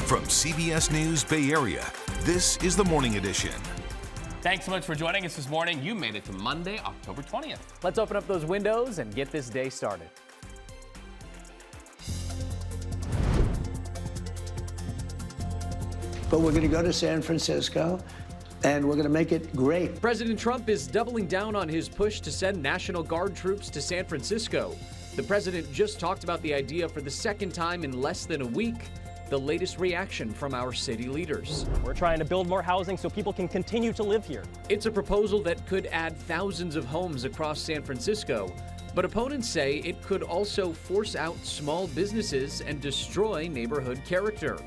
From CBS News Bay Area, this is the Morning Edition. Thanks so much for joining us this morning. You made it to Monday, October 20th. Let's open up those windows and get this day started. But we're going to go to San Francisco, and we're going to make it great. President Trump is doubling down on his push to send National Guard troops to San Francisco. The president just talked about the idea for the second time in less than a week. The latest reaction from our city leaders. We're trying to build more housing so people can continue to live here. It's a proposal that could add thousands of homes across San Francisco, but opponents say it could also force out small businesses and destroy neighborhood character.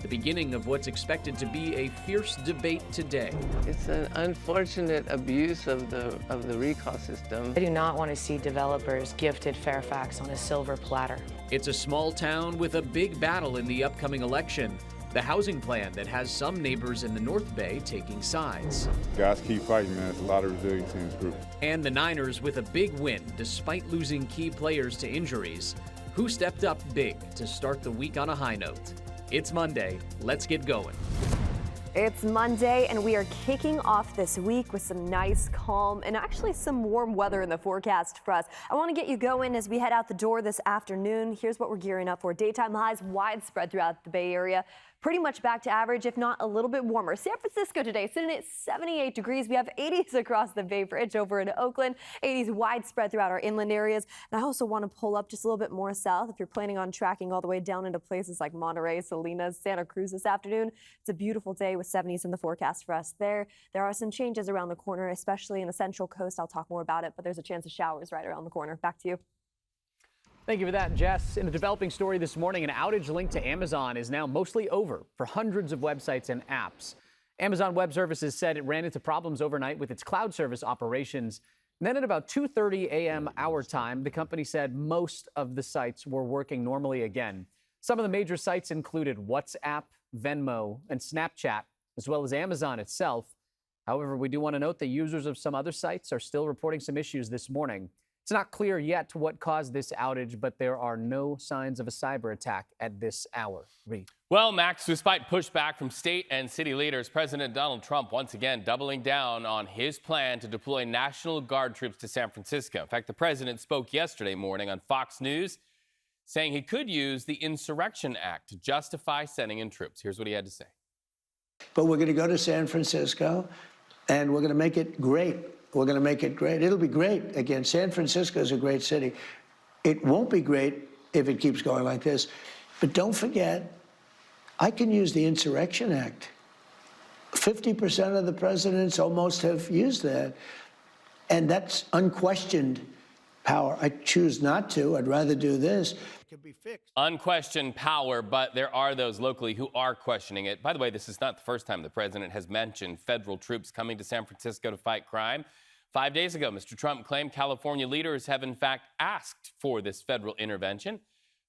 The beginning of what's expected to be a fierce debate today. It's an unfortunate abuse of the recall system. I do not want to see developers gifted Fairfax on a silver platter. It's a small town with a big battle in the upcoming election. The housing plan that has some neighbors in the North Bay taking sides. Guys keep fighting, man. There's a lot of resiliency in this group. And the Niners with a big win despite losing key players to injuries. Who stepped up big to start the week on a high note? It's Monday. Let's get going. It's Monday, and we are kicking off this week with some nice, calm, and actually some warm weather in the forecast for us. I want to get you going as we head out the door this afternoon. Here's what we're gearing up for. Daytime highs widespread throughout the Bay Area. Pretty much back to average, if not a little bit warmer. San Francisco today sitting at 78 degrees. We have 80s across the Bay Bridge over in Oakland. 80s widespread throughout our inland areas. And I also want to pull up just a little bit more south if you're planning on tracking all the way down into places like Monterey, Salinas, Santa Cruz this afternoon. It's a beautiful day with 70s in the forecast for us there. There are some changes around the corner, especially in the Central Coast. I'll talk more about it, but there's a chance of showers right around the corner. Back to you. Thank you for that, Jess. In a developing story this morning, an outage linked to Amazon is now mostly over for hundreds of websites and apps. Amazon Web Services said it ran into problems overnight with its cloud service operations. And then at about 2:30 a.m. our time, the company said most of the sites were working normally again. Some of the major sites included WhatsApp, Venmo, and Snapchat, as well as Amazon itself. However, we do want to note that users of some other sites are still reporting some issues this morning. It's not clear yet what caused this outage, but there are no signs of a cyber attack at this hour. Reed. Well, Max, despite pushback from state and city leaders, President Donald Trump once again doubling down on his plan to deploy National Guard troops to San Francisco. In fact, the president spoke yesterday morning on Fox News, saying he could use the Insurrection Act to justify sending in troops. Here's what he had to say. But we're going to go to San Francisco, and we're going to make it great. We're going to make it great. It'll be great. Again, San Francisco is a great city. It won't be great if it keeps going like this. But don't forget, I can use the Insurrection Act. 50% of the presidents almost have used that. And that's unquestioned power. I choose not to. I'd rather do this. It can be fixed. Unquestioned power, but there are those locally who are questioning it. By the way, this is not the first time the president has mentioned federal troops coming to San Francisco to fight crime. 5 days ago, Mr. Trump claimed California leaders have in fact asked for this federal intervention.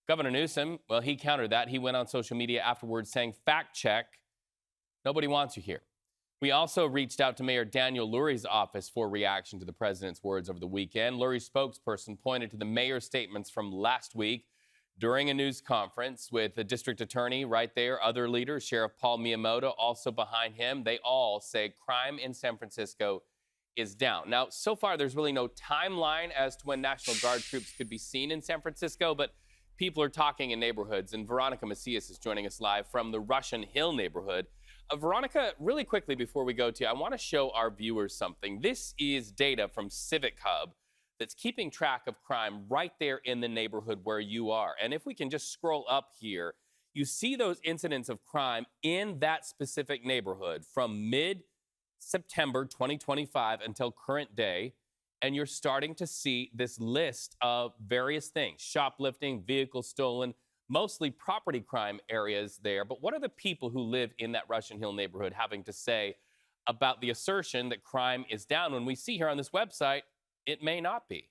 Governor Newsom, well, he countered that. He went on social media afterwards saying, fact check, nobody wants you here. We also reached out to Mayor Daniel Lurie's office for reaction to the president's words over the weekend. Lurie's spokesperson pointed to the mayor's statements from last week during a news conference with the district attorney right there, other leaders, Sheriff Paul Miyamoto also behind him. They all say crime in San Francisco is down. Now, so far, there's really no timeline as to when National Guard troops could be seen in San Francisco, but people are talking in neighborhoods, and Veronica Macias is joining us live from the Russian Hill neighborhood. Veronica, really quickly before we go to you, I want to show our viewers something. This is data from Civic Hub that's keeping track of crime right there in the neighborhood where you are. And if we can just scroll up here, you see those incidents of crime in that specific neighborhood from mid-September 2025 until current day. And you're starting to see this list of various things: shoplifting, vehicles stolen, mostly property crime areas there. But what are the people who live in that Russian Hill neighborhood having to say about the assertion that crime is down when we see here on this website it may not be?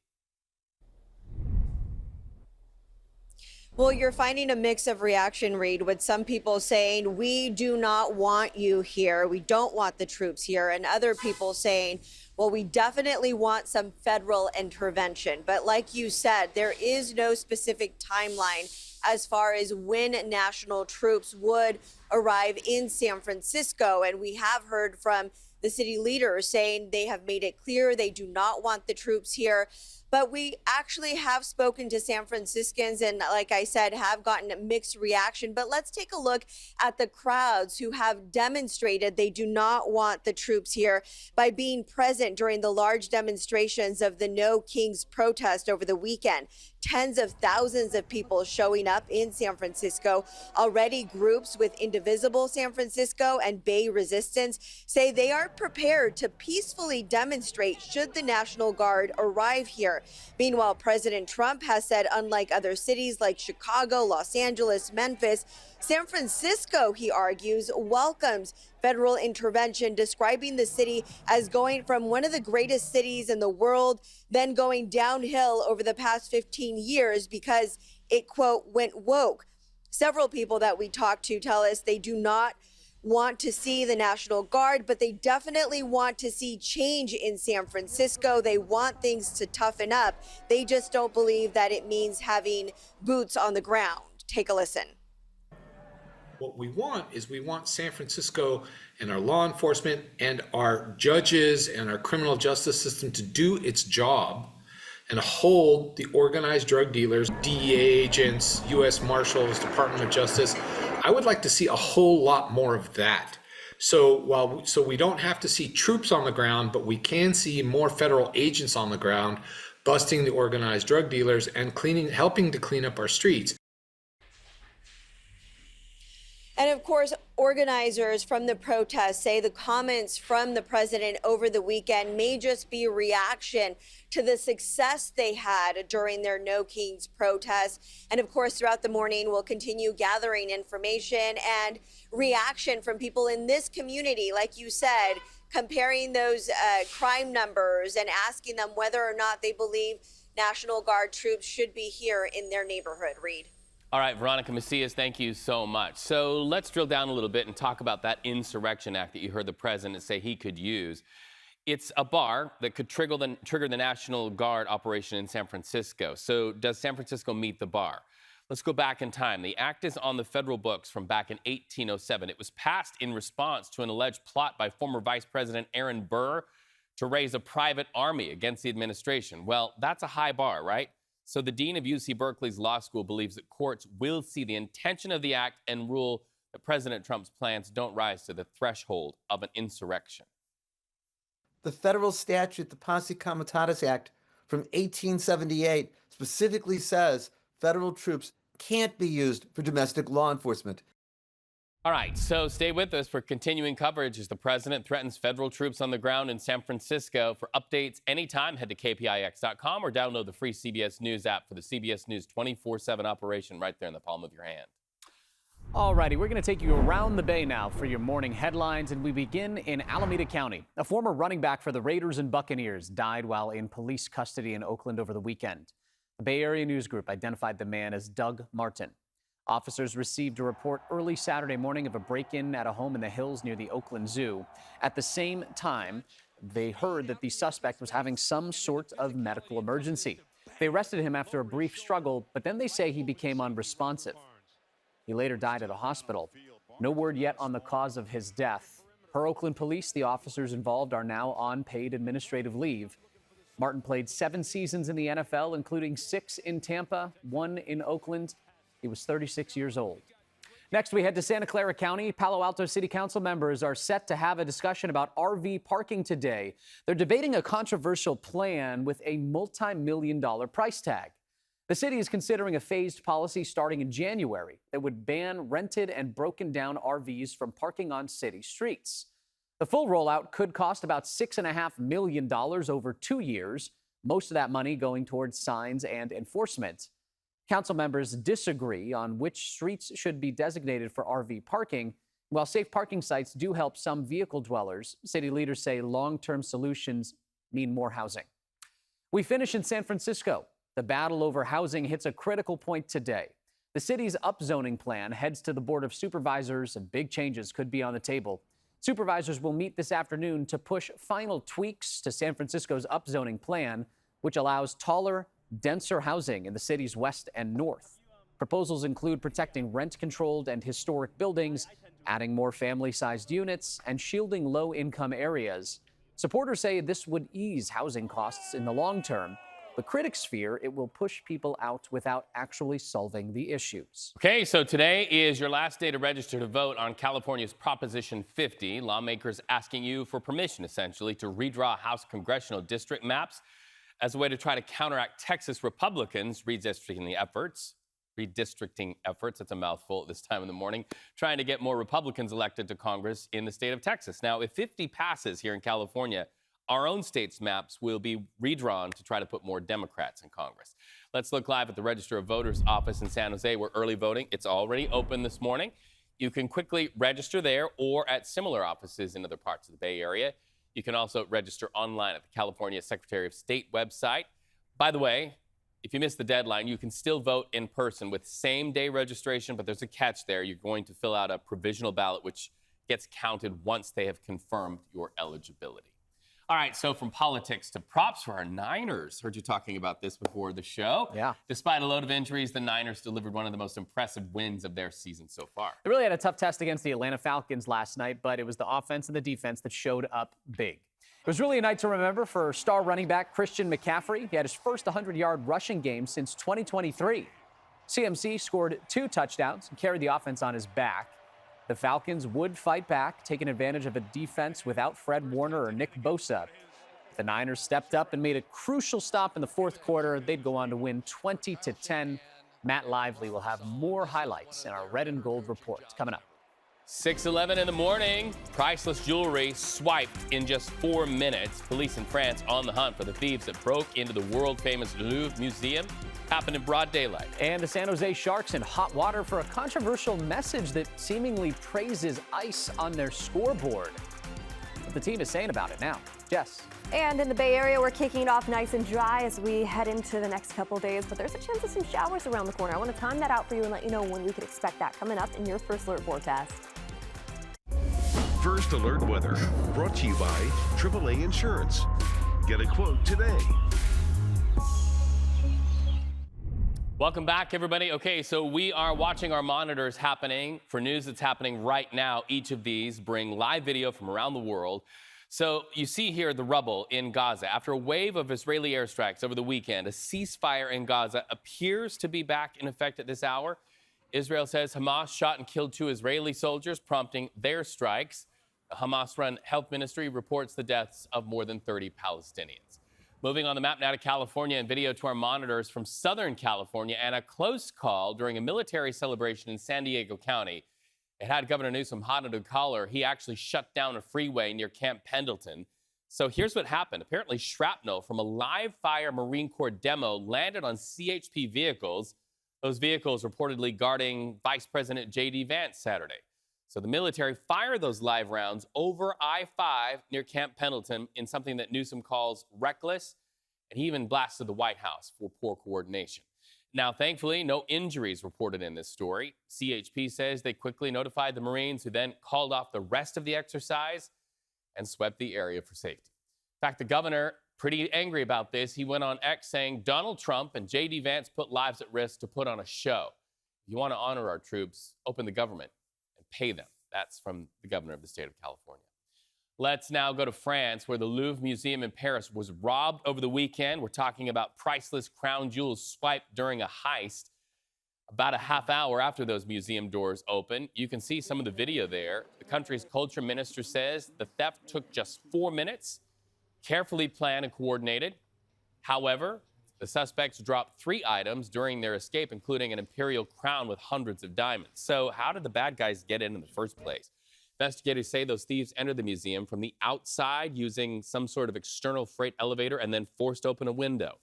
Well, you're finding a mix of reaction, Reed, with some people saying, we do not want you here. We don't want the troops here. And other people saying, well, we definitely want some federal intervention. But like you said, there is no specific timeline as far as when national troops would arrive in San Francisco. And we have heard from the city leaders saying they have made it clear they do not want the troops here. But we actually have spoken to San Franciscans and, like I said, have gotten a mixed reaction. But let's take a look at the crowds who have demonstrated they do not want the troops here by being present during the large demonstrations of the No Kings protest over the weekend. Tens of thousands of people showing up in San Francisco. Already groups with Indivisible San Francisco and Bay Resistance say they are prepared to peacefully demonstrate should the National Guard arrive here. Meanwhile, President Trump has said, unlike other cities like Chicago, Los Angeles, Memphis, San Francisco, he argues, welcomes federal intervention, describing the city as going from one of the greatest cities in the world, then going downhill over the past 15 years because it, quote, went woke. Several people that we talked to tell us they do not want to see the National Guard, but they definitely want to see change in San Francisco. They want things to toughen up. They just don't believe that it means having boots on the ground. Take a listen. What we want is we want San Francisco and our law enforcement and our judges and our criminal justice system to do its job and hold the organized drug dealers, DEA agents, U.S. Marshals, Department of Justice. I would like to see a whole lot more of that. So we don't have to see troops on the ground, but we can see more federal agents on the ground busting the organized drug dealers and helping to clean up our streets. And of course, organizers from the protests say the comments from the president over the weekend may just be a reaction to the success they had during their No Kings protest. And of course, throughout the morning, we'll continue gathering information and reaction from people in this community, like you said, comparing those crime numbers and asking them whether or not they believe National Guard troops should be here in their neighborhood. Reed. All right, Veronica Macias, thank you so much. So let's drill down a little bit and talk about that Insurrection Act that you heard the president say he could use. It's a bar that could trigger the National Guard operation in San Francisco. So does San Francisco meet the bar? Let's go back in time. The act is on the federal books from back in 1807. It was passed in response to an alleged plot by former Vice President Aaron Burr to raise a private army against the administration. Well, that's a high bar, right? So the dean of UC Berkeley's law school believes that courts will see the intention of the act and rule that President Trump's plans don't rise to the threshold of an insurrection. The federal statute, the Posse Comitatus Act from 1878, specifically says federal troops can't be used for domestic law enforcement. All right, so stay with us for continuing coverage as the president threatens federal troops on the ground in San Francisco. For updates anytime, head to kpix.com or download the free CBS News app for the CBS News 24/7 operation right there in the palm of your hand. All righty, we're going to take you around the Bay now for your morning headlines, and we begin in Alameda County. A former running back for the Raiders and Buccaneers died while in police custody in Oakland over the weekend. The Bay Area News Group identified the man as Doug Martin. Officers received a report early Saturday morning of a break-in at a home in the hills near the Oakland Zoo. At the same time, they heard that the suspect was having some sort of medical emergency. They arrested him after a brief struggle, but then they say he became unresponsive. He later died at a hospital. No word yet on the cause of his death. Per Oakland police, the officers involved are now on paid administrative leave. Martin played 7 seasons in the NFL, including 6 in Tampa, 1 in Oakland. He was 36 years old. Next, we head to Santa Clara County. Palo Alto City Council members are set to have a discussion about RV parking today. They're debating a controversial plan with a multi-million-dollar price tag. The city is considering a phased policy starting in January that would ban rented and broken down RVs from parking on city streets. The full rollout could cost about $6.5 million over 2 years, most of that money going towards signs and enforcement. Council members disagree on which streets should be designated for RV parking. While safe parking sites do help some vehicle dwellers, city leaders say long-term solutions mean more housing. We finish in San Francisco. The battle over housing hits a critical point today. The city's upzoning plan heads to the Board of Supervisors, and big changes could be on the table. Supervisors will meet this afternoon to push final tweaks to San Francisco's upzoning plan, which allows taller, denser housing in the city's west and north. Proposals include protecting rent-controlled and historic buildings, adding more family-sized units, and shielding low-income areas. Supporters say this would ease housing costs in the long term, but critics fear it will push people out without actually solving the issues. Okay, so today is your last day to register to vote on California's Proposition 50. Lawmakers asking you for permission, essentially, to redraw House congressional district maps as a way to try to counteract Texas Republicans' redistricting efforts. That's a mouthful at this time in the morning, trying to get more Republicans elected to Congress in the state of Texas. Now, if 50 passes here in California, our own state's maps will be redrawn to try to put more Democrats in Congress. Let's look live at the Register of Voters office in San Jose, where early voting, it's already open this morning. You can quickly register there or at similar offices in other parts of the Bay Area. You can also register online at the California Secretary of State website. By the way, if you missed the deadline, you can still vote in person with same-day registration, but there's a catch there. You're going to fill out a provisional ballot, which gets counted once they have confirmed your eligibility. All right, so from politics to props for our Niners. Heard you talking about this before the show. Yeah. Despite a load of injuries, the Niners delivered one of the most impressive wins of their season so far. They really had a tough test against the Atlanta Falcons last night, but it was the offense and the defense that showed up big. It was really a night to remember for star running back Christian McCaffrey. He had his first 100-yard rushing game since 2023. CMC scored 2 touchdowns and carried the offense on his back. The Falcons would fight back, taking advantage of a defense without Fred Warner or Nick Bosa. The Niners stepped up and made a crucial stop in the fourth quarter. They'd go on to win 20-10. Matt Lively will have more highlights in our Red and Gold report coming up. 6:11 in the morning, priceless jewelry swiped in just 4 minutes. Police in France on the hunt for the thieves that broke into the world-famous Louvre Museum. Happened in broad daylight. And the San Jose Sharks in hot water for a controversial message that seemingly praises ice on their scoreboard. What the team is saying about it now. Jess. And in the Bay Area, we're kicking it off nice and dry as we head into the next couple days, but there's a chance of some showers around the corner. I want to time that out for you and let you know when we could expect that coming up in your First Alert forecast. First Alert Weather, brought to you by AAA Insurance. Get a quote today. Welcome back, everybody. Okay, so we are watching our monitors happening for news that's happening right now. Each of these bring live video from around the world. So you see here the rubble in Gaza. After a wave of Israeli airstrikes over the weekend, a ceasefire in Gaza appears to be back in effect at this hour. Israel says Hamas shot and killed 2 Israeli soldiers, prompting their strikes. The Hamas-run health ministry reports the deaths of more than 30 Palestinians. Moving on the map now to California and video to our monitors from Southern California and a close call during a military celebration in San Diego County. It had Governor Newsom hot under the collar. He actually shut down a freeway near Camp Pendleton. So here's what happened. Apparently shrapnel from a live fire Marine Corps demo landed on CHP vehicles. Those vehicles reportedly guarding Vice President J.D. Vance Saturday. So the military fired those live rounds over I-5 near Camp Pendleton in something that Newsom calls reckless, and he even blasted the White House for poor coordination. Now, thankfully, no injuries reported in this story. CHP says they quickly notified the Marines, who then called off the rest of the exercise and swept the area for safety. In fact, the governor, pretty angry about this, he went on X saying Donald Trump and J.D. Vance put lives at risk to put on a show. If you want to honor our troops, open the government and pay them. That's from the governor of the state of California. Let's now go to France, where the Louvre Museum in Paris was robbed over the weekend. We're talking about priceless crown jewels swiped during a heist. About a half hour after those museum doors opened, you can see some of the video there. The country's culture minister says the theft took just 4 minutes, carefully planned and coordinated. However, the suspects dropped 3 items during their escape, including an imperial crown with hundreds of diamonds. So how did the bad guys get in the first place? Investigators say those thieves entered the museum from the outside using some sort of external freight elevator and then forced open a window.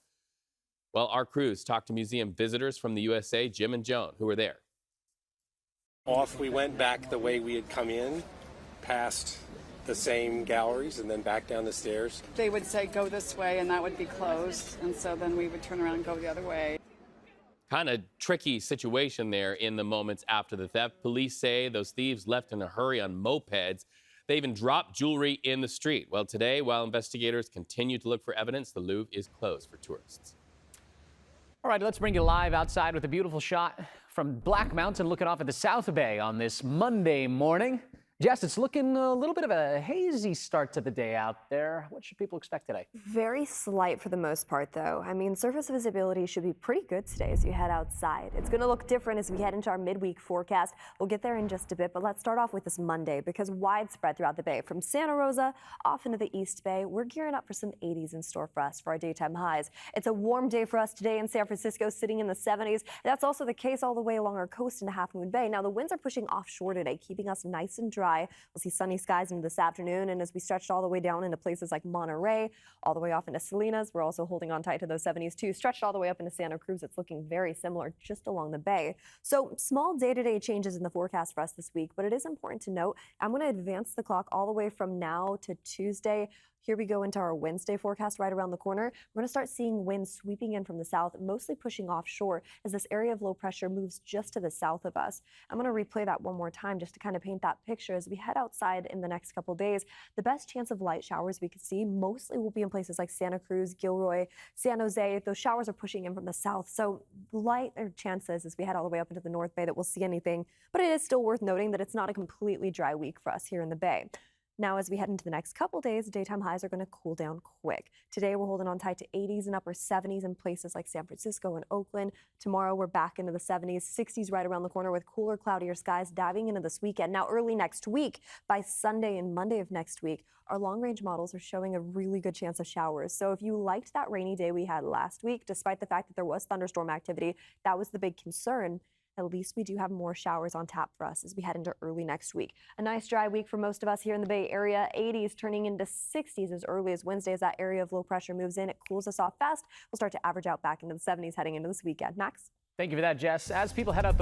Well, our crews talked to museum visitors from the USA, Jim and Joan, who were there. Off we went back the way we had come in, past the same galleries, and then back down the stairs. They would say, go this way, and that would be closed. And so then we would turn around and go the other way. Kind of tricky situation there in the moments after the theft. Police say those thieves left in a hurry on mopeds. They even dropped jewelry in the street. Well, today, while investigators continue to look for evidence, the Louvre is closed for tourists. All right, let's bring you live outside with a beautiful shot from Black Mountain looking off at the South Bay on this Monday morning. Jess, it's looking a little bit of a hazy start to the day out there. What should people expect today? Very slight for the most part, though. I mean, surface visibility should be pretty good today as you head outside. It's going to look different as we head into our midweek forecast. We'll get there in just a bit, but let's start off with this Monday because widespread throughout the bay. From Santa Rosa off into the East Bay, we're gearing up for some 80s in store for us for our daytime highs. It's a warm day for us today in San Francisco, sitting in the 70s. That's also the case all the way along our coast into Half Moon Bay. Now, the winds are pushing offshore today, keeping us nice and dry. We'll see sunny skies into this afternoon, and as we stretch all the way down into places like Monterey, all the way off into Salinas, we're also holding on tight to those 70s too. Stretched all the way up into Santa Cruz, it's looking very similar just along the bay. So small day-to-day changes in the forecast for us this week, but it is important to note, I'm going to advance the clock all the way from now to Tuesday. Here we go into our Wednesday forecast right around the corner. We're going to start seeing winds sweeping in from the south, mostly pushing offshore as this area of low pressure moves just to the south of us. I'm going to replay that one more time just to kind of paint that picture. As we head outside in the next couple of days, the best chance of light showers we could see mostly will be in places like Santa Cruz, Gilroy, San Jose. Those showers are pushing in from the south, so lighter chances as we head all the way up into the North Bay that we'll see anything. But it is still worth noting that it's not a completely dry week for us here in the Bay. Now, as we head into the next couple days, daytime highs are going to cool down quick. Today, we're holding on tight to 80s and upper 70s in places like San Francisco and Oakland. Tomorrow, we're back into the 70s, 60s right around the corner with cooler, cloudier skies diving into this weekend. Now, early next week, by Sunday and Monday of next week, our long-range models are showing a really good chance of showers. So if you liked that rainy day we had last week, despite the fact that there was thunderstorm activity, that was the big concern. At least we do have more showers on tap for us as we head into early next week. A nice dry week for most of us here in the Bay Area. 80s turning into 60s as early as Wednesday as that area of low pressure moves in. It cools us off fast. We'll start to average out back into the 70s heading into this weekend. Max? Thank you for that, Jess. As people head out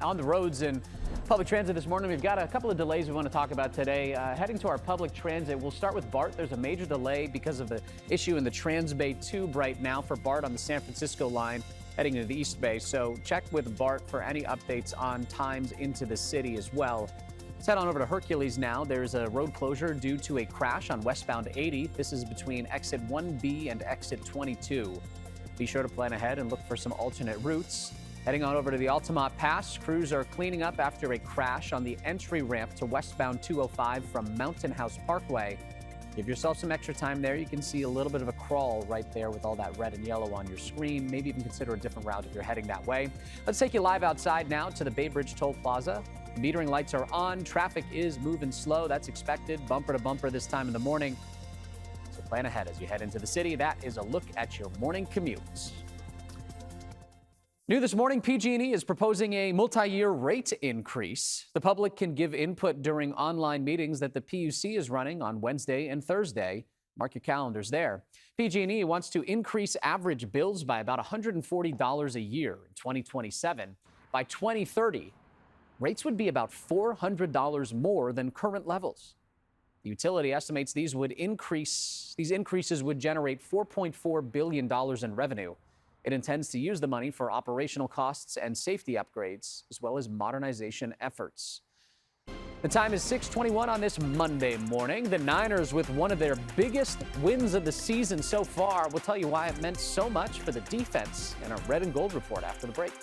on the roads and public transit this morning, we've got a couple of delays we want to talk about today. Heading to our public transit, we'll start with BART. There's a major delay because of the issue in the Transbay Tube right now for BART on the San Francisco line heading into the East Bay. So check with BART for any updates on times into the city as well. Let's head on over to Hercules now. There's a road closure due to a crash on westbound 80. This is between exit 1B and exit 22. Be sure to plan ahead and look for some alternate routes. Heading on over to the Altamont Pass, crews are cleaning up after a crash on the entry ramp to westbound 205 from Mountain House Parkway. Give yourself some extra time there. You can see a little bit of a crawl right there with all that red and yellow on your screen. Maybe even consider a different route if you're heading that way. Let's take you live outside now to the Bay Bridge Toll Plaza. Metering lights are on. Traffic is moving slow. That's expected. Bumper to bumper this time in the morning. So plan ahead as you head into the city. That is a look at your morning commutes. New this morning, PG&E is proposing a multi-year rate increase. The public can give input during online meetings that the PUC is running on Wednesday and Thursday. Mark your calendars there. PG&E wants to increase average bills by about $140 a year in 2027. By 2030, rates would be about $400 more than current levels. The utility estimates these increases would generate $4.4 billion in revenue. It intends to use the money for operational costs and safety upgrades, as well as modernization efforts. The time is 6:21 on this Monday morning. The Niners with one of their biggest wins of the season so far. We'll tell you why it meant so much for the defense in our Red and Gold report after the break.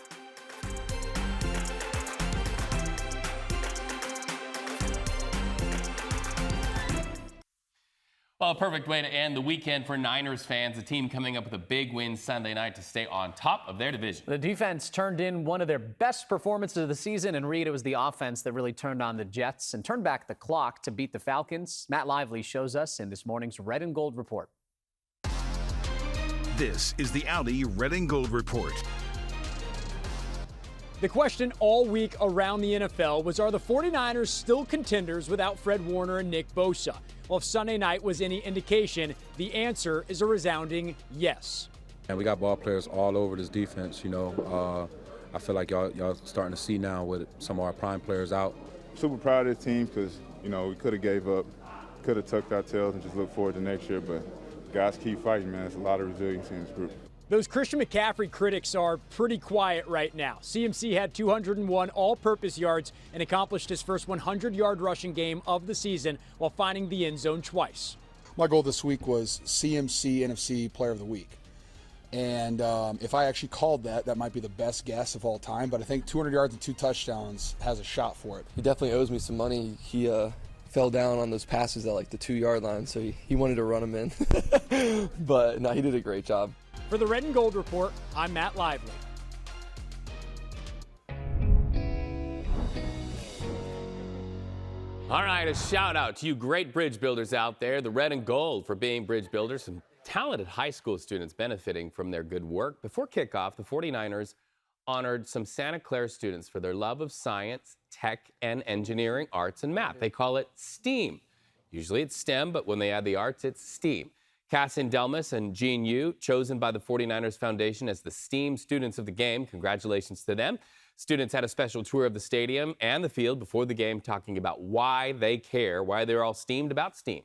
Well, a perfect way to end the weekend for Niners fans. The team coming up with a big win Sunday night to stay on top of their division. The defense turned in one of their best performances of the season, and Reed, it was the offense that really turned on the Jets and turned back the clock to beat the Falcons. Matt Lively shows us in this morning's Red and Gold report. This is the Audi Red and Gold report. The question all week around the NFL was, are the 49ers still contenders without Fred Warner and Nick Bosa? Well, if Sunday night was any indication, the answer is a resounding yes. And we got ball players all over this defense, you know. I feel like y'all starting to see now with some of our prime players out. Super proud of this team because, you know, we could have gave up, could have tucked our tails and just looked forward to next year. But guys keep fighting, man. There's a lot of resiliency in this group. Those Christian McCaffrey critics are pretty quiet right now. CMC had 201 all-purpose yards and accomplished his first 100-yard rushing game of the season while finding the end zone twice. My goal this week was CMC NFC Player of the Week. And if I actually called that, that might be the best guess of all time. But I think 200 yards and 2 touchdowns has a shot for it. He definitely owes me some money. He fell down on those passes at like the 2-yard line, so he wanted to run them in. But no, he did a great job. For the Red and Gold Report, I'm Matt Lively. All right, a shout out to you great bridge builders out there, the Red and Gold for being bridge builders. Some talented high school students benefiting from their good work. Before kickoff, the 49ers honored some Santa Clara students for their love of science, tech, and engineering, arts, and math. They call it STEAM. Usually it's STEM, but when they add the arts, it's STEAM. Cassin Delmas and Jean Yu, chosen by the 49ers Foundation as the STEAM students of the game. Congratulations to them. Students had a special tour of the stadium and the field before the game, talking about why they care, why they're all steamed about STEAM.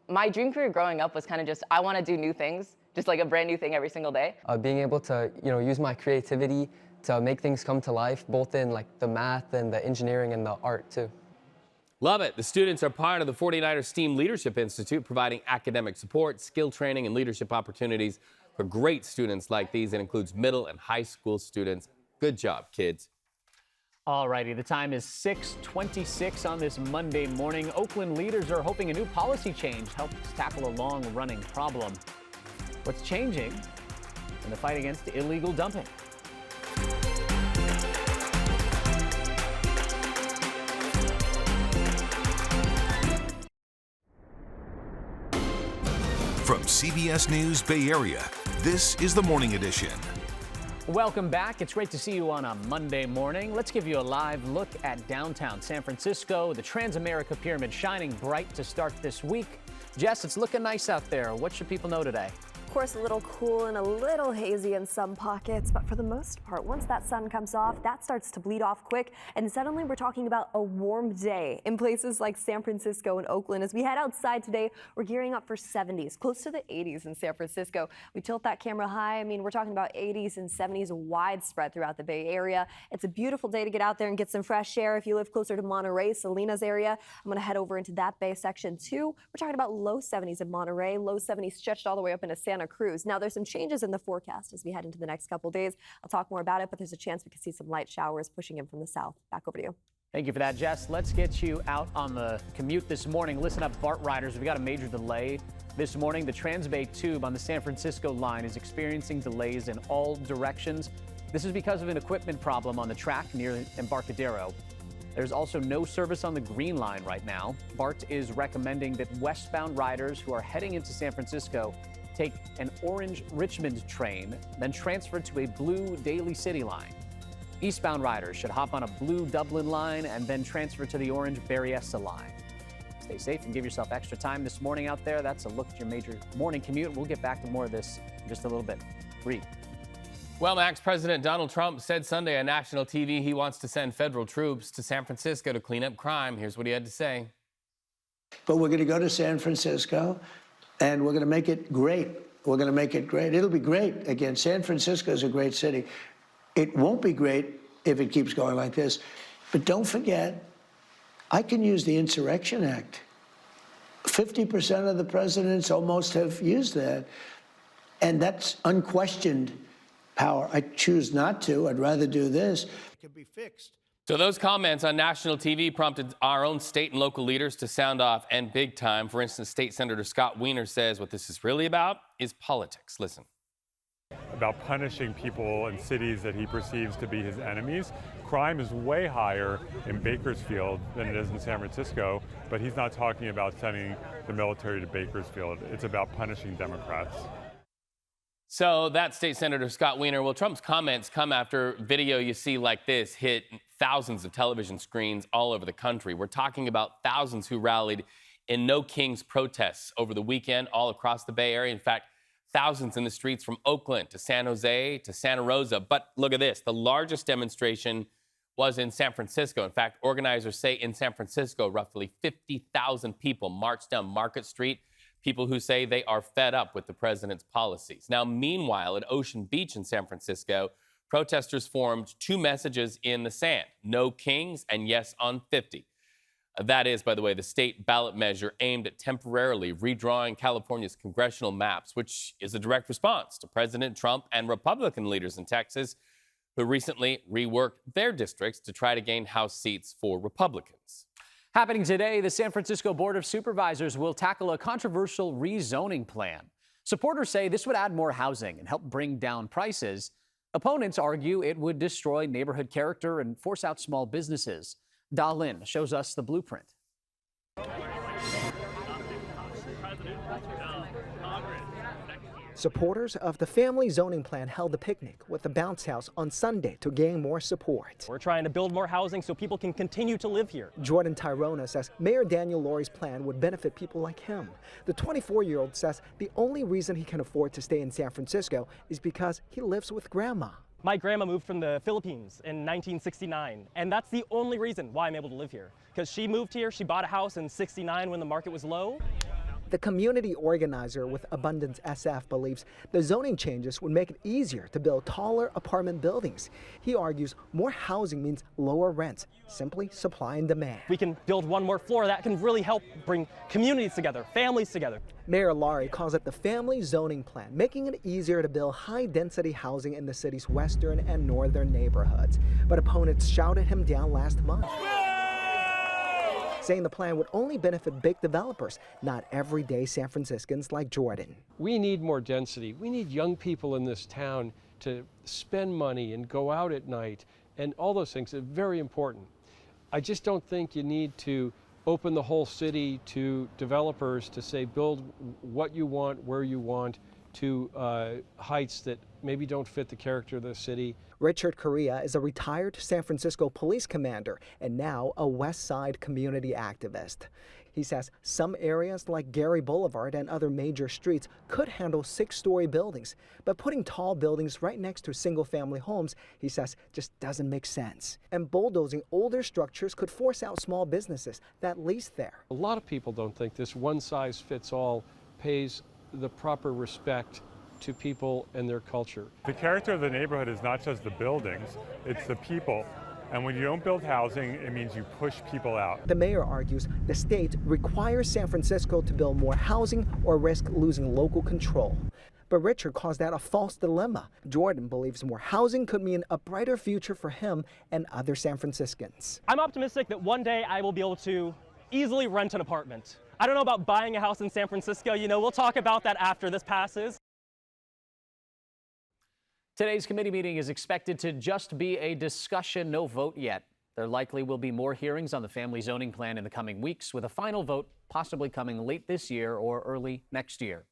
My dream career growing up was kind of just, I want to do new things, just like a brand new thing every single day. Being able to, use my creativity to make things come to life, both in like the math and the engineering and the art too. Love it. The students are part of the 49ers STEAM Leadership Institute, providing academic support, skill training, and leadership opportunities for great students like these. It includes middle and high school students. Good job, kids. All righty, the time is 6:26 on this Monday morning. Oakland leaders are hoping a new policy change helps tackle a long-running problem. What's changing in the fight against illegal dumping? From CBS News Bay Area, this is the Morning Edition. Welcome back. It's great to see you on a Monday morning. Let's give you a live look at downtown San Francisco. The Transamerica Pyramid shining bright to start this week. Jess, it's looking nice out there. What should people know today? Of course, a little cool and a little hazy in some pockets, but for the most part, once that sun comes off, that starts to bleed off quick, and suddenly we're talking about a warm day in places like San Francisco and Oakland. As we head outside today, we're gearing up for 70s, close to the 80s in San Francisco. We tilt that camera high. I mean, we're talking about 80s and 70s widespread throughout the Bay Area. It's a beautiful day to get out there and get some fresh air. If you live closer to Monterey, Salinas area, I'm going to head over into that Bay section too. We're talking about low 70s in Monterey, low 70s stretched all the way up into Santa Cruz. Now, there's some changes in the forecast as we head into the next couple days. I'll talk more about it, but there's a chance we could see some light showers pushing in from the south. Back over to you. Thank you for that, Jess. Let's get you out on the commute this morning. Listen up, BART riders. We've got a major delay this morning. The Transbay Tube on the San Francisco line is experiencing delays in all directions. This is because of an equipment problem on the track near Embarcadero. There's also no service on the Green Line right now. BART is recommending that westbound riders who are heading into San Francisco take an orange Richmond train, then transfer to a blue Daly City line. Eastbound riders should hop on a blue Dublin line and then transfer to the orange Berryessa line. Stay safe and give yourself extra time this morning out there. That's a look at your major morning commute. We'll get back to more of this in just a little bit. Reed. Well, Max, President Donald Trump said Sunday on national TV he wants to send federal troops to San Francisco to clean up crime. Here's what he had to say. But we're going to go to San Francisco, and we're going to make it great. We're going to make it great. It'll be great. Again, San Francisco is a great city. It won't be great if it keeps going like this. But don't forget, I can use the Insurrection Act. 50% of the presidents almost have used that. And that's unquestioned power. I choose not to. I'd rather do this. It can be fixed. So those comments on national TV prompted our own state and local leaders to sound off, and big time. For instance, State Senator Scott Wiener says what this is really about is politics. Listen. About punishing people in cities that he perceives to be his enemies. Crime is way higher in Bakersfield than it is in San Francisco, but he's not talking about sending the military to Bakersfield. It's about punishing Democrats. So that's State Senator Scott Wiener. Well, Trump's comments come after video you see like this hit thousands of television screens all over the country. We're talking about thousands who rallied in No Kings protests over the weekend all across the Bay Area. In fact, thousands in the streets from Oakland to San Jose to Santa Rosa. But look at this. The largest demonstration was in San Francisco. In fact, organizers say in San Francisco, roughly 50,000 people marched down Market Street. People who say they are fed up with the president's policies. Now, meanwhile, at Ocean Beach in San Francisco, protesters formed two messages in the sand: No Kings and Yes on 50. That is, by the way, the state ballot measure aimed at temporarily redrawing California's congressional maps, which is a direct response to President Trump and Republican leaders in Texas who recently reworked their districts to try to gain House seats for Republicans. Happening today, the San Francisco Board of Supervisors will tackle a controversial rezoning plan. Supporters say this would add more housing and help bring down prices. Opponents argue it would destroy neighborhood character and force out small businesses. Da Lin shows us the blueprint. Supporters of the family zoning plan held a picnic with the bounce house on Sunday to gain more support. We're trying to build more housing so people can continue to live here. Jordan Tyrona says Mayor Daniel Lurie's plan would benefit people like him. The 24-year-old says the only reason he can afford to stay in San Francisco is because he lives with grandma. My grandma moved from the Philippines in 1969, and that's the only reason why I'm able to live here. Because she moved here, she bought a house in '69 when the market was low. The community organizer with Abundance SF believes the zoning changes would make it easier to build taller apartment buildings. He argues more housing means lower rents, simply supply and demand. We can build one more floor that can really help bring communities together, families together. Mayor Lurie calls it the family zoning plan, making it easier to build high-density housing in the city's western and northern neighborhoods. But opponents shouted him down last month, saying the plan would only benefit big developers, not everyday San Franciscans like Jordan. We need more density. We need young people in this town to spend money and go out at night, and all those things are very important. I just don't think you need to open the whole city to developers to say build what you want, where you want, to heights that maybe don't fit the character of the city. Richard Correa is a retired San Francisco police commander and now a West Side community activist. He says some areas like Gary Boulevard and other major streets could handle 6-story buildings, but putting tall buildings right next to single-family homes, he says, just doesn't make sense. And bulldozing older structures could force out small businesses that lease there. A lot of people don't think this one-size-fits-all pays the proper respect to people and their culture. The character of the neighborhood is not just the buildings, it's the people. And when you don't build housing, it means you push people out. The mayor argues the state requires San Francisco to build more housing or risk losing local control. But Richard calls that a false dilemma. Jordan believes more housing could mean a brighter future for him and other San Franciscans. I'm optimistic that one day I will be able to easily rent an apartment. I don't know about buying a house in San Francisco. You know, we'll talk about that after this passes. Today's committee meeting is expected to just be a discussion, no vote yet. There likely will be more hearings on the family zoning plan in the coming weeks, with a final vote possibly coming late this year or early next year.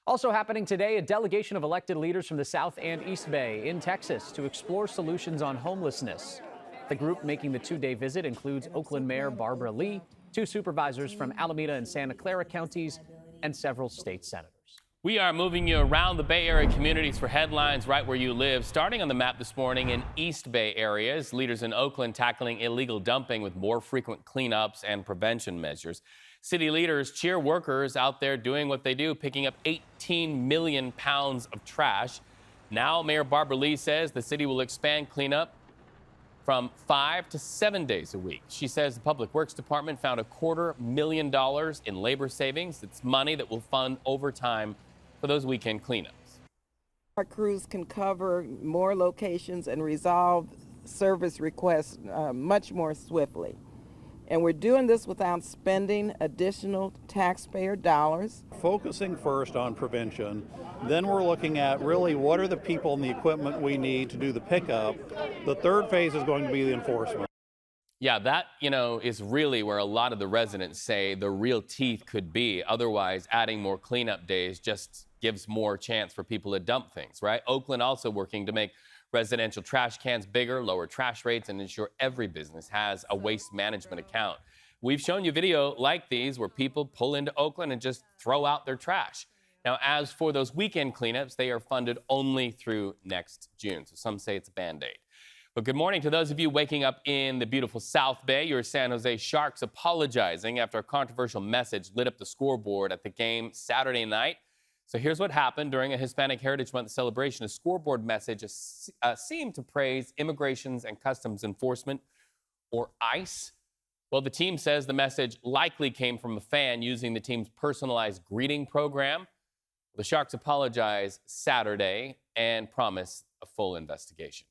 Also happening today, a delegation of elected leaders from the South and East Bay in Texas to explore solutions on homelessness. The group making the 2-day visit includes Oakland Mayor Barbara Lee, 2 supervisors from Alameda and Santa Clara counties, and several state senators. We are moving you around the Bay Area communities for headlines right where you live. Starting on the map this morning in East Bay areas, leaders in Oakland tackling illegal dumping with more frequent cleanups and prevention measures. City leaders cheer workers out there doing what they do, picking up 18 million pounds of trash. Now, Mayor Barbara Lee says the city will expand cleanup from 5 to 7 days a week. She says the Public Works Department found $250,000 in labor savings. It's money that will fund overtime for those weekend cleanups. Our crews can cover more locations and resolve service requests much more swiftly. And we're doing this without spending additional taxpayer dollars. Focusing first on prevention, then we're looking at really what are the people and the equipment we need to do the pickup. The third phase is going to be the enforcement. Yeah, that, is really where a lot of the residents say the real teeth could be. Otherwise, adding more cleanup days just gives more chance for people to dump things, right? Oakland also working to make residential trash cans bigger, lower trash rates, and ensure every business has a waste management account. We've shown you video like these where people pull into Oakland and just throw out their trash. Now, as for those weekend cleanups, they are funded only through next June. So some say it's a Band-Aid. But good morning to those of you waking up in the beautiful South Bay. Your San Jose Sharks apologizing after a controversial message lit up the scoreboard at the game Saturday night. So here's what happened during a Hispanic Heritage Month celebration. A scoreboard message seemed to praise Immigrations and Customs Enforcement, or ICE, Well, the team says the message likely came from a fan using the team's personalized greeting program. The Sharks apologize Saturday and promise a full investigation.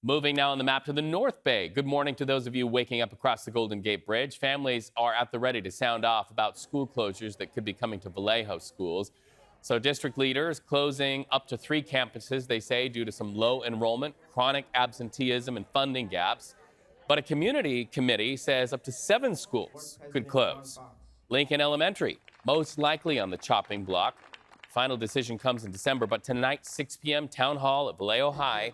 Moving now on the map to the North Bay. Good morning to those of you waking up across the Golden Gate Bridge. Families are at the ready to sound off about school closures that could be coming to Vallejo schools. So district leaders closing up to 3 campuses, they say, due to some low enrollment, chronic absenteeism, and funding gaps. But a community committee says up to 7 schools could close. Lincoln Elementary, most likely on the chopping block. Final decision comes in December, but tonight, 6 p.m., Town Hall at Vallejo High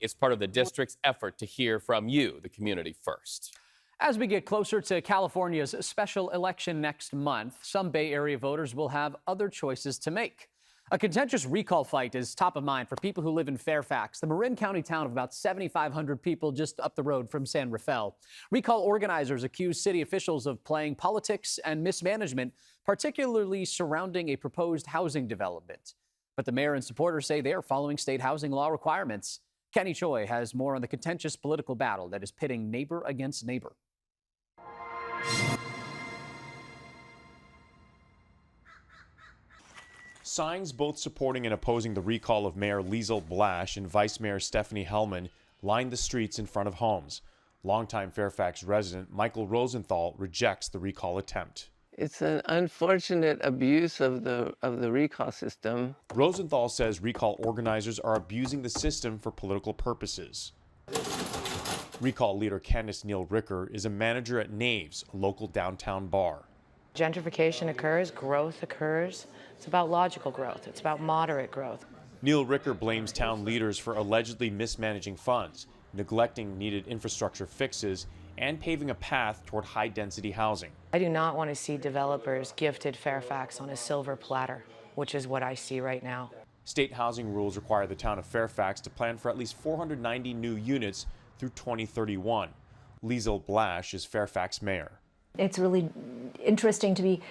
is part of the district's effort to hear from you, the community, first. As we get closer to California's special election next month, some Bay Area voters will have other choices to make. A contentious recall fight is top of mind for people who live in Fairfax, the Marin County town of about 7,500 people just up the road from San Rafael. Recall organizers accuse city officials of playing politics and mismanagement, particularly surrounding a proposed housing development. But the mayor and supporters say they are following state housing law requirements. Kenny Choi has more on the contentious political battle that is pitting neighbor against neighbor. Signs both supporting and opposing the recall of Mayor Liesl Blash and Vice Mayor Stephanie Hellman lined the streets in front of homes. Longtime Fairfax resident Michael Rosenthal rejects the recall attempt. It's an unfortunate abuse of the recall system. Rosenthal says recall organizers are abusing the system for political purposes. Recall leader Candace Neal Ricker is a manager at Naves, a local downtown bar. Gentrification occurs, growth occurs. It's about logical growth. It's about moderate growth. Neal Ricker blames town leaders for allegedly mismanaging funds, neglecting needed infrastructure fixes, and paving a path toward high-density housing. I do not want to see developers gifted Fairfax on a silver platter, which is what I see right now. State housing rules require the town of Fairfax to plan for at least 490 new units through 2031. Liesl Blash is Fairfax mayor. It's really interesting to be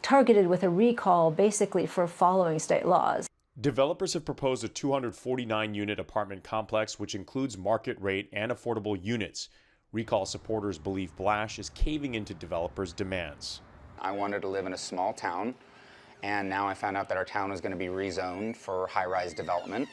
targeted with a recall basically for following state laws. Developers have proposed a 249-unit apartment complex which includes market rate and affordable units. Recall supporters believe Blash is caving into developers' demands. I wanted to live in a small town, and now I found out that our town was going to be rezoned for high-rise development,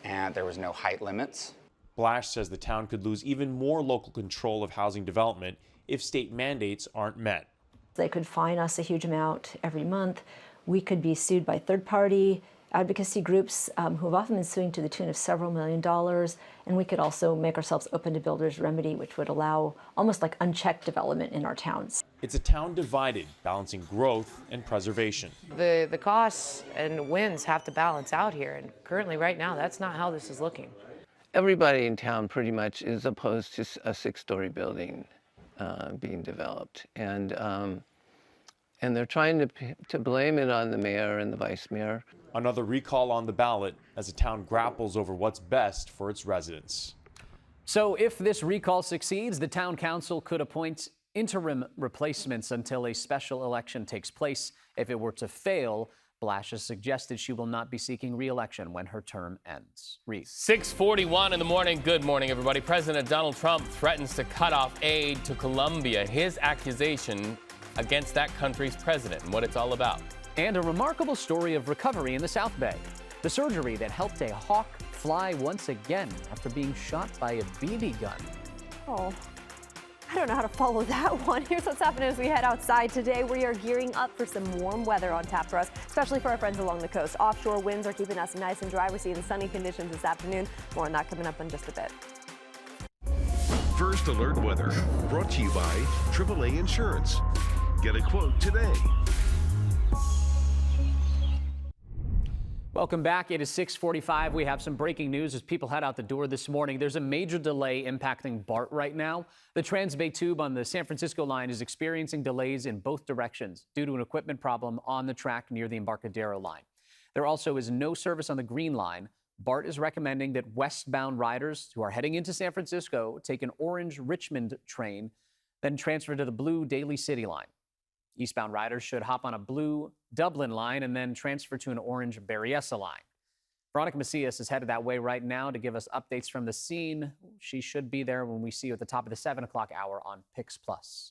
and there was no height limits. Blash says the town could lose even more local control of housing development if state mandates aren't met. They could fine us a huge amount every month. We could be sued by third-party advocacy groups who have often been suing to the tune of several $1 million. And we could also make ourselves open to builder's remedy, which would allow almost like unchecked development in our towns. It's a town divided, balancing growth and preservation. The costs and wins have to balance out here. And currently, right now, that's not how this is looking. Everybody in town pretty much is opposed to a 6-story building being developed. And they're trying to blame it on the mayor and the vice mayor. Another recall on the ballot as the town grapples over what's best for its residents. So if this recall succeeds, the town council could appoint interim replacements until a special election takes place. If it were to fail, Blash has suggested she will not be seeking re-election when her term ends. Reed. 6:41 in the morning. Good morning, everybody. President Donald Trump threatens to cut off aid to Colombia. His accusation against that country's president and what it's all about. And a remarkable story of recovery in the South Bay. The surgery that helped a hawk fly once again after being shot by a BB gun. Oh, I don't know how to follow that one. Here's what's happening as we head outside today. We are gearing up for some warm weather on tap for us, especially for our friends along the coast. Offshore winds are keeping us nice and dry. We're seeing sunny conditions this afternoon. More on that coming up in just a bit. First Alert Weather, brought to you by AAA Insurance. Get a quote today. Welcome back. It is 6:45. We have some breaking news as people head out the door this morning. There's a major delay impacting BART right now. The Transbay Tube on the San Francisco line is experiencing delays in both directions due to an equipment problem on the track near the Embarcadero line. There also is no service on the Green Line. BART is recommending that westbound riders who are heading into San Francisco take an orange Richmond train, then transfer to the blue Daly City line. Eastbound riders should hop on a blue Dublin line and then transfer to an orange Berryessa line. Veronica Macias is headed that way right now to give us updates from the scene. She should be there when we see you at the top of the 7 o'clock hour on Pix Plus.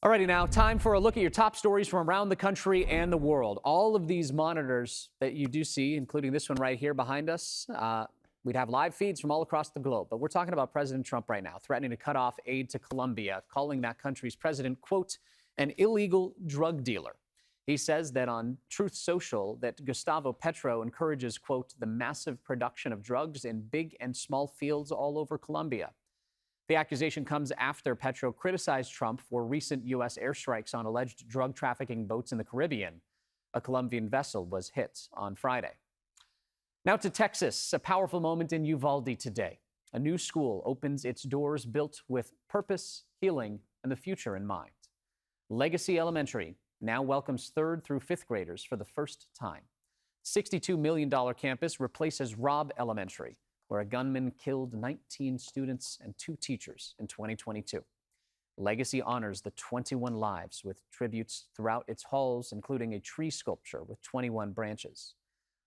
Alrighty, now time for a look at your top stories from around the country and the world. All of these monitors that you do see, including this one right here behind us, we'd have live feeds from all across the globe. But we're talking about President Trump right now, threatening to cut off aid to Colombia, calling that country's president, quote, an illegal drug dealer. He says that on Truth Social that Gustavo Petro encourages, quote, the massive production of drugs in big and small fields all over Colombia. The accusation comes after Petro criticized Trump for recent U.S. airstrikes on alleged drug trafficking boats in the Caribbean. A Colombian vessel was hit on Friday. Now to Texas, a powerful moment in Uvalde today. A new school opens its doors built with purpose, healing, and the future in mind. Legacy Elementary now welcomes 3rd through 5th graders for the first time. $62 million campus replaces Robb Elementary, where a gunman killed 19 students and 2 teachers in 2022. Legacy honors the 21 lives with tributes throughout its halls, including a tree sculpture with 21 branches.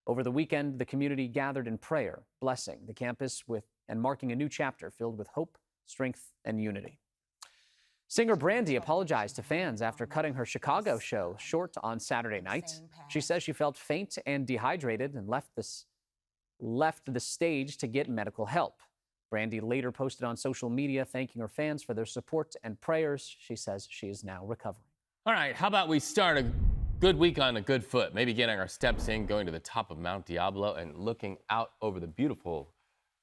Over the weekend, the community gathered in prayer, blessing the campus and marking a new chapter filled with hope, strength, and unity. Singer Brandy apologized to fans after cutting her Chicago show short on Saturday night. She says she felt faint and dehydrated and left the stage to get medical help. Brandy later posted on social media thanking her fans for their support and prayers. She says she is now recovering. All right, how about we start a good week on a good foot, maybe getting our steps in, going to the top of Mount Diablo and looking out over the beautiful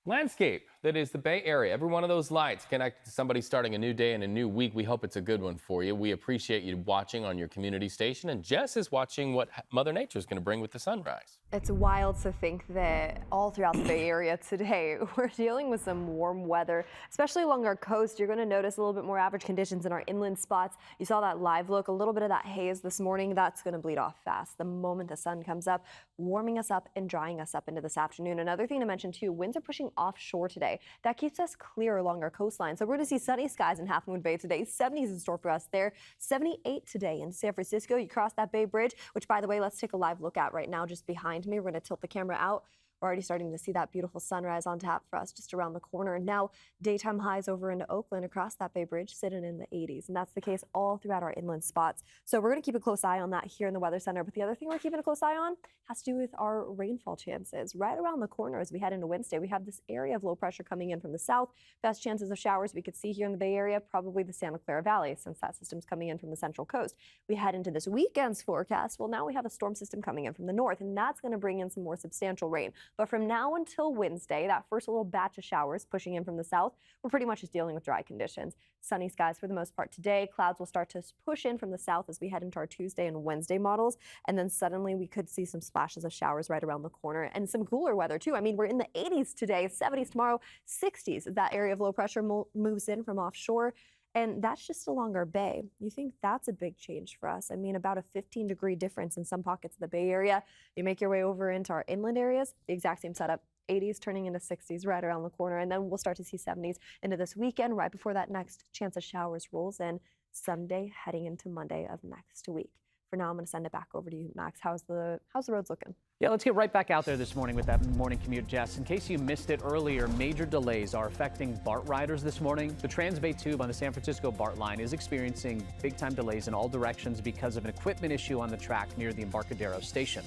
landscape that is the Bay Area. Every one of those lights connected to somebody starting a new day and a new week. We hope it's a good one for you. We appreciate you watching on your community station, and Jess is watching what Mother Nature is going to bring with the sunrise. It's wild to think that all throughout the Bay Area today, we're dealing with some warm weather, especially along our coast. You're going to notice a little bit more average conditions in our inland spots. You saw that live look, a little bit of that haze this morning. That's going to bleed off fast the moment the sun comes up, warming us up and drying us up into this afternoon. Another thing to mention too, winds are pushing offshore today. That keeps us clear along our coastline. So we're going to see sunny skies in Half Moon Bay today. 70s in store for us there. 78 today in San Francisco. You cross that Bay Bridge, which, by the way, let's take a live look at right now just behind me. We're going to tilt the camera out. We're already starting to see that beautiful sunrise on tap for us just around the corner. And now daytime highs over into Oakland across that Bay Bridge sitting in the 80s. And that's the case all throughout our inland spots. So we're going to keep a close eye on that here in the Weather Center. But the other thing we're keeping a close eye on has to do with our rainfall chances. Right around the corner as we head into Wednesday, we have this area of low pressure coming in from the south. Best chances of showers we could see here in the Bay Area, probably the Santa Clara Valley, since that system's coming in from the central coast. We head into this weekend's forecast. Well, now we have a storm system coming in from the north, and that's going to bring in some more substantial rain. But from now until Wednesday, that first little batch of showers pushing in from the south, we're pretty much just dealing with dry conditions. Sunny skies for the most part today. Clouds will start to push in from the south as we head into our Tuesday and Wednesday models. And then suddenly we could see some splashes of showers right around the corner and some cooler weather too. I mean, we're in the 80s today, 70s tomorrow, 60s as that area of low pressure moves in from offshore. And that's just along our bay. You think that's a big change for us? I mean, about a 15-degree difference in some pockets of the Bay Area. You make your way over into our inland areas, the exact same setup. 80s turning into 60s right around the corner, and then we'll start to see 70s into this weekend right before that next chance of showers rolls in Sunday heading into Monday of next week. For now, I'm going to send it back over to you, Max. How's the roads looking? Yeah, let's get right back out there this morning with that morning commute, Jess. In case you missed it earlier, major delays are affecting BART riders this morning. The Transbay Tube on the San Francisco BART line is experiencing big-time delays in all directions because of an equipment issue on the track near the Embarcadero station.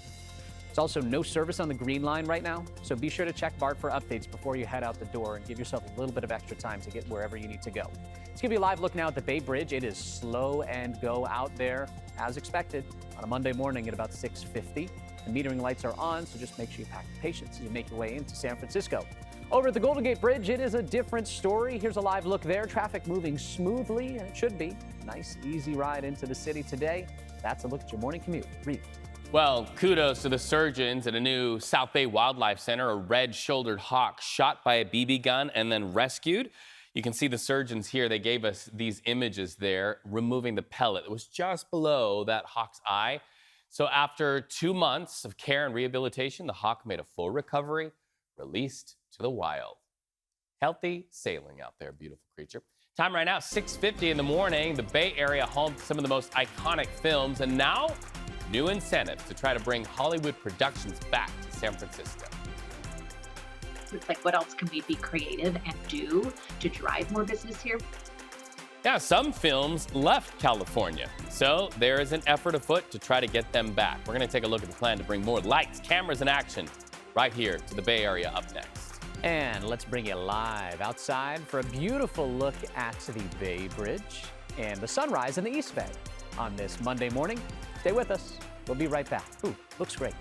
There's also no service on the Green Line right now, so be sure to check BART for updates before you head out the door and give yourself a little bit of extra time to get wherever you need to go. Let's give you a live look now at the Bay Bridge. It is slow and go out there as expected on a Monday morning at about 6:50. The metering lights are on, so just make sure you pack your patience as you make your way into San Francisco. Over at the Golden Gate Bridge, it is a different story. Here's a live look there. Traffic moving smoothly, and it should be. Nice, easy ride into the city today. That's a look at your morning commute. Read. Well, kudos to the surgeons at a new South Bay Wildlife Center. A red-shouldered hawk shot by a BB gun and then rescued. You can see the surgeons here. They gave us these images there, removing the pellet that was just below that hawk's eye. So after 2 months of care and rehabilitation, the hawk made a full recovery, released to the wild. Healthy sailing out there, beautiful creature. Time right now, 6:50 in the morning. The Bay Area home to some of the most iconic films, and now new incentives to try to bring Hollywood productions back to San Francisco. It's like, what else can we be creative and do to drive more business here? Yeah, some films left California, so there is an effort afoot to try to get them back. We're going to take a look at the plan to bring more lights, cameras, and action right here to the Bay Area up next. And let's bring you live outside for a beautiful look at the Bay Bridge and the sunrise in the East Bay on this Monday morning. Stay with us. We'll be right back. Ooh, looks great.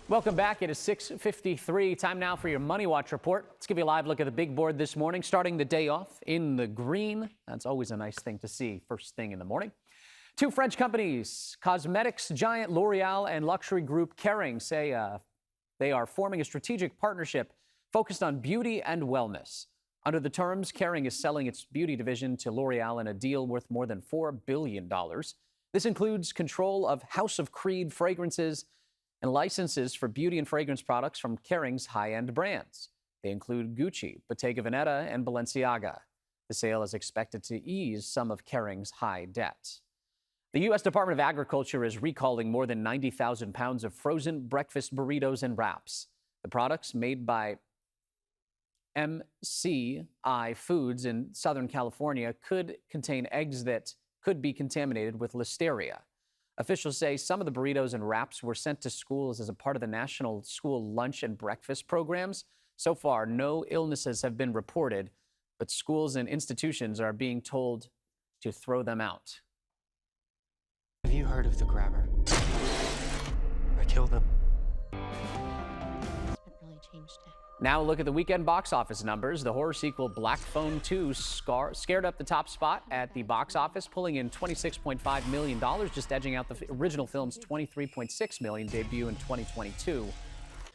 Welcome back. It is 6:53. Time now for your Money Watch report. Let's give you a live look at the big board this morning, starting the day off in the green. That's always a nice thing to see first thing in the morning. Two French companies, cosmetics giant L'Oreal and luxury group Kering, say they are forming a strategic partnership focused on beauty and wellness. Under the terms, Kering is selling its beauty division to L'Oreal in a deal worth more than $4 billion. This includes control of House of Creed fragrances and licenses for beauty and fragrance products from Kering's high-end brands. They include Gucci, Bottega Veneta, and Balenciaga. The sale is expected to ease some of Kering's high debt. The U.S. Department of Agriculture is recalling more than 90,000 pounds of frozen breakfast burritos and wraps. The products, made by MCI Foods in Southern California, could contain eggs that could be contaminated with listeria. Officials say some of the burritos and wraps were sent to schools as a part of the National School Lunch and Breakfast programs. So far, no illnesses have been reported, but schools and institutions are being told to throw them out. Have you heard of the grabber? I killed him. Now a look at the weekend box office numbers. The horror sequel Black Phone 2 scared up the top spot at the box office, pulling in $26.5 million, just edging out the original film's $23.6 million debut in 2022.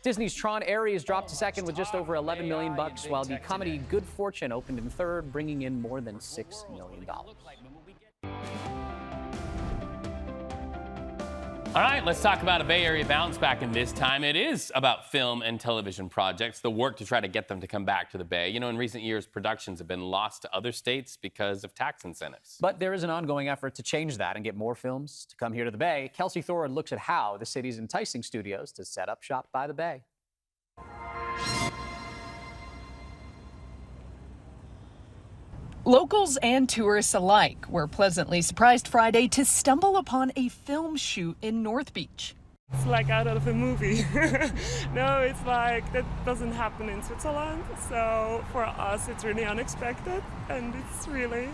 Disney's Tron Ares dropped to second with just over $11 million, while the comedy Good Fortune opened in third, bringing in more than $6 million. All right, let's talk about a Bay Area bounce back, and this time it is about film and television projects, the work to try to get them to come back to the Bay. You know, in recent years, productions have been lost to other states because of tax incentives. But there is an ongoing effort to change that and get more films to come here to the Bay. Kelsey Thorne looks at how the city's enticing studios to set up shop by the Bay. Locals and tourists alike were pleasantly surprised Friday to stumble upon a film shoot in North Beach. It's like out of a movie. No, it's like that doesn't happen in Switzerland. So for us, it's really unexpected and it's really,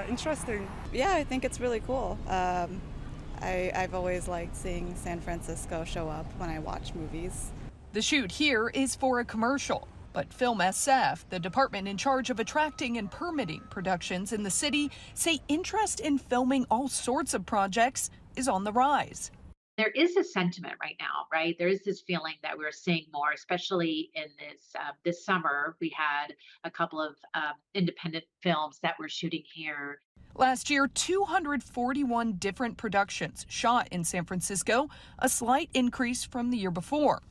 interesting. Yeah, I think it's really cool. I've always liked seeing San Francisco show up when I watch movies. The shoot here is for a commercial. But Film SF, the department in charge of attracting and permitting productions in the city, say interest in filming all sorts of projects is on the rise. There is a sentiment right now, right? There is this feeling that we're seeing more, especially in this summer. We had a couple of independent films that we're shooting here. Last year, 241 different productions shot in San Francisco, a slight increase from the year before.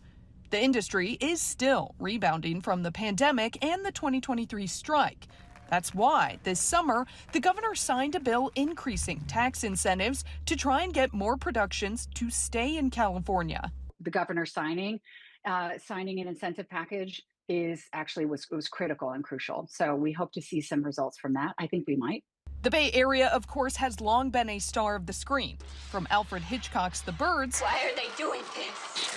The industry is still rebounding from the pandemic and the 2023 strike. That's why this summer, the governor signed a bill increasing tax incentives to try and get more productions to stay in California. The governor signing an incentive package was critical and crucial. So we hope to see some results from that. I think we might. The Bay Area, of course, has long been a star of the screen. From Alfred Hitchcock's The Birds. Why are they doing this?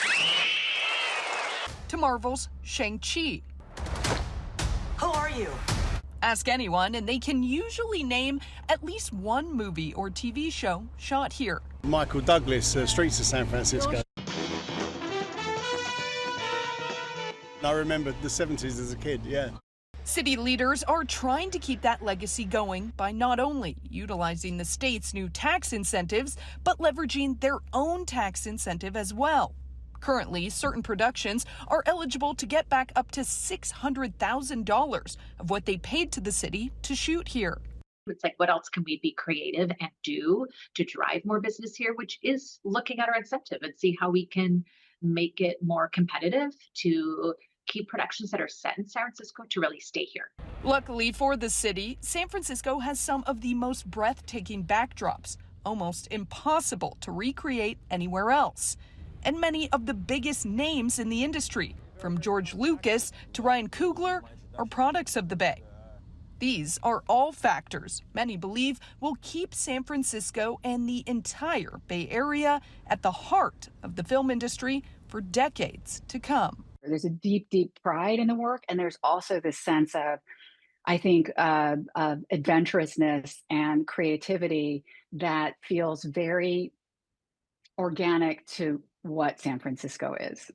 To Marvel's Shang-Chi. Who are you? Ask anyone, and they can usually name at least one movie or TV show shot here. Michael Douglas, Streets of San Francisco. I remember the 70s as a kid, yeah. City leaders are trying to keep that legacy going by not only utilizing the state's new tax incentives, but leveraging their own tax incentive as well. Currently, certain productions are eligible to get back up to $600,000 of what they paid to the city to shoot here. It's like, what else can we be creative and do to drive more business here, which is looking at our incentive and see how we can make it more competitive to keep productions that are set in San Francisco to really stay here. Luckily for the city, San Francisco has some of the most breathtaking backdrops, almost impossible to recreate anywhere else. And many of the biggest names in the industry, from George Lucas to Ryan Coogler, are products of the Bay. These are all factors many believe will keep San Francisco and the entire Bay Area at the heart of the film industry for decades to come. There's a deep, deep pride in the work, and there's also this sense of, I think, adventurousness and creativity that feels very organic to what San Francisco is.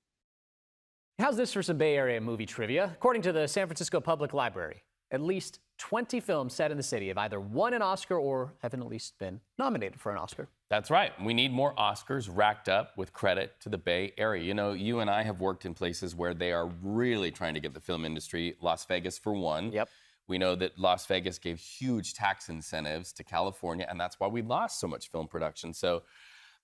How's this for some Bay Area movie trivia? According to the San Francisco Public Library, at least 20 films set in the city have either won an Oscar or have at least been nominated for an Oscar. That's right. We need more Oscars racked up with credit to the Bay Area. You know, you and I have worked in places where they are really trying to get the film industry. Las Vegas, for one. Yep. We know that Las Vegas gave huge tax incentives to California, and that's why we lost so much film production. So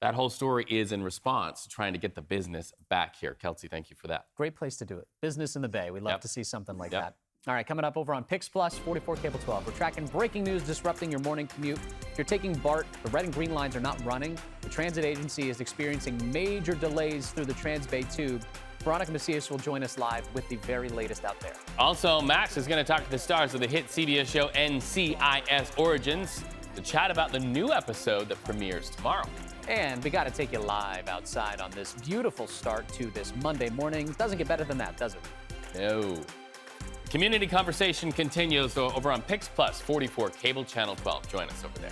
that whole story is in response to trying to get the business back here. Kelsey, thank you for that. Great place to do it. Business in the Bay. We'd love to see something like that. All right, coming up over on Pix Plus, 44 Cable 12. We're tracking breaking news disrupting your morning commute. If you're taking BART, the red and green lines are not running. The transit agency is experiencing major delays through the Transbay Tube. Veronica Macias will join us live with the very latest out there. Also, Max is going to talk to the stars of the hit CBS show NCIS Origins to chat about the new episode that premieres tomorrow. And we got to take you live outside on this beautiful start to this Monday morning. Doesn't get better than that, does it? No. Community conversation continues over on Pix Plus 44 Cable Channel 12. Join us over there.